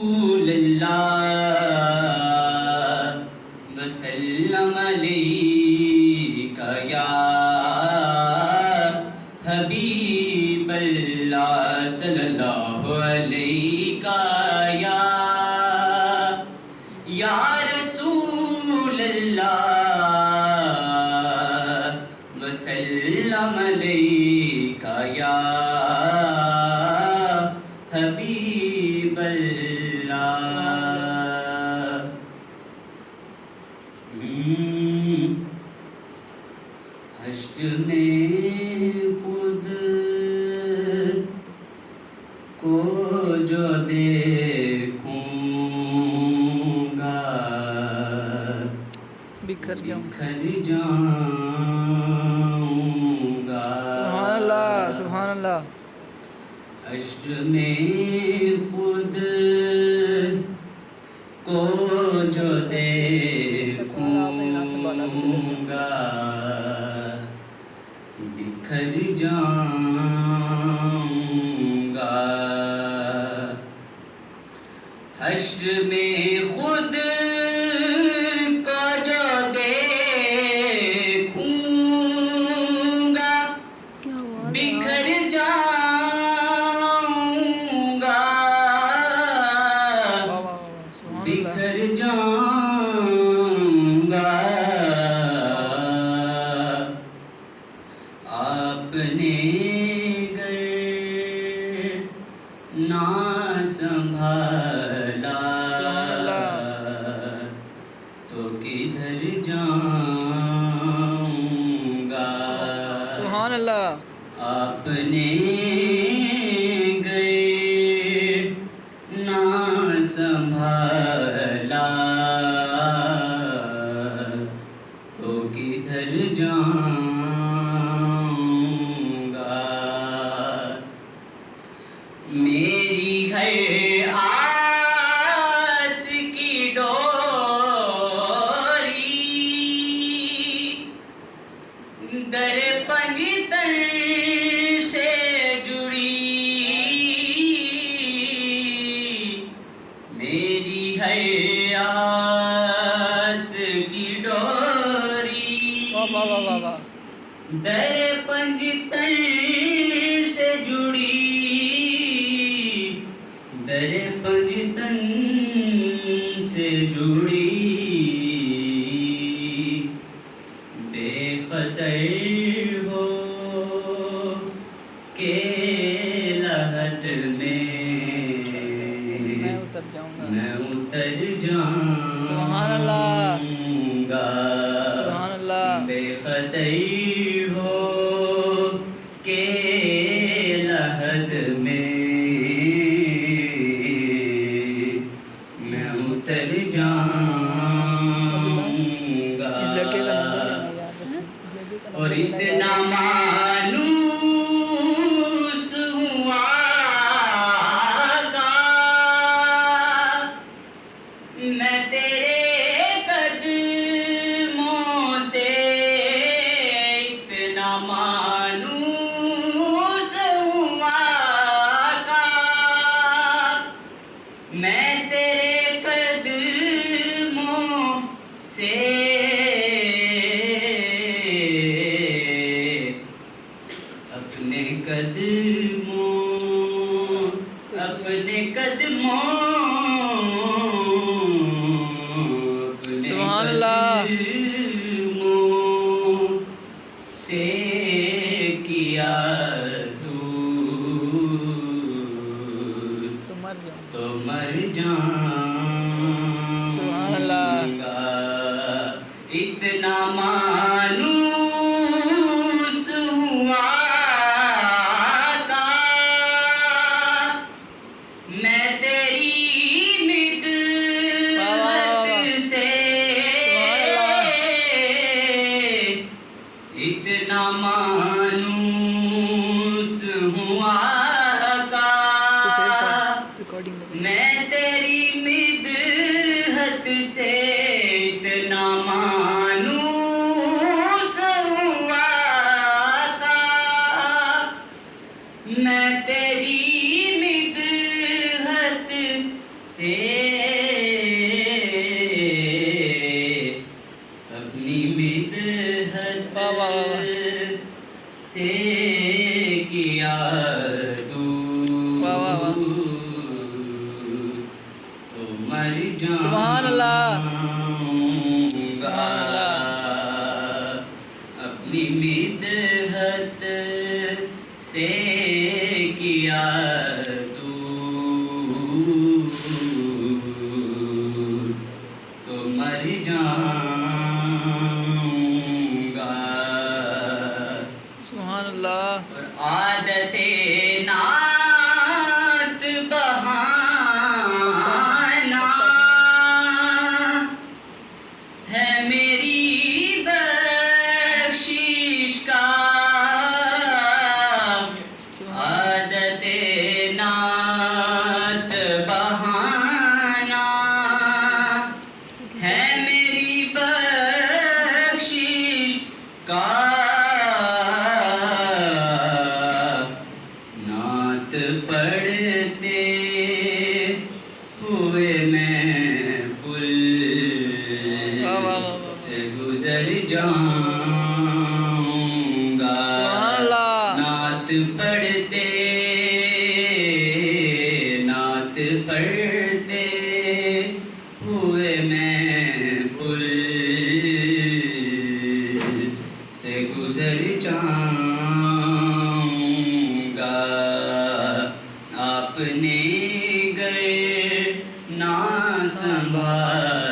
رسول اللہ وسلم علیک یا حبیب اللہ صلی اللہ علیہ یا رسول اللہ وسلم علیک یا حبیب اللہ۔ حشر میں خود کو جو دیکھوں گا بکھر جاؤں گا۔ سبحان اللہ سبحان اللہ۔ حشر میں خود کو جو دیکھوں گا بکھر جاؤں گا۔ حشر میں خود کو جو دیکھوں گا بکھر جاؤں گا، بکھر جاؤں گا۔ آپ نے گر نہ سنبھالا تو کدھر جاؤں گا۔ سبحان اللہ۔ آپ نے گر نہ سنبھالا تو کدھر جاؤں گا۔ میری ہے آس کی ڈوری در پنجتن سے جڑی، میری ہے آس کی ڈوری در پنجتن سے جڑی، در پنجتن سے جڑی، بے خطر ہو کے لہت میں میں اتر جاؤں گا، میں اتر جاؤں سبحان اللہ گا۔ سبحان اللہ۔ بے خطر ہو کے لہت میں میں اتر جاؤں گا۔ اس لڑکے کا نمبر لینا یاد ہے، اور اتنا مانوس ہوں آقا میں تیرے قدموں سے، اتنا مانوس ہوں آقا میں تیرے قدموں سے، اپنے قدموں اپنے قدموں سبحان اللہ۔ قدموں سے کیا دور تو مر جاؤں تو مر جاؤں سبحان اللہ۔ گا۔ اتنا مانوس ہوں آقا میں تیری مدحت سے، اتنا مانوس ہوں آقا ریکارڈنگ میں تیری مدحت سے، اتنا مانوس ہوں آقا میں تیری مدحت سے سے اپنی مدحت واہ واہ واہ واہ۔ سے کیا واہ واہ واہ۔ دور تو مر جاؤں سبحان اللہ، گا سبحان اللہ۔ اپنی مدحت سے کیا دور تو مر جاؤں گا سبحان اللہ۔ اور عادت نعت بہانا ہے میری بخشش کا عادت نعت بہانا ہے میری بخشش کا نعت پڑھتے ہوئے میں پل واہ واہ واہ واہ۔ سے گزر جاؤں گا سبحان اللہ۔ نعت پڑھتے ہوئے میں پل سے گزر جاؤں گا آپ نے گر نہ سنبھالا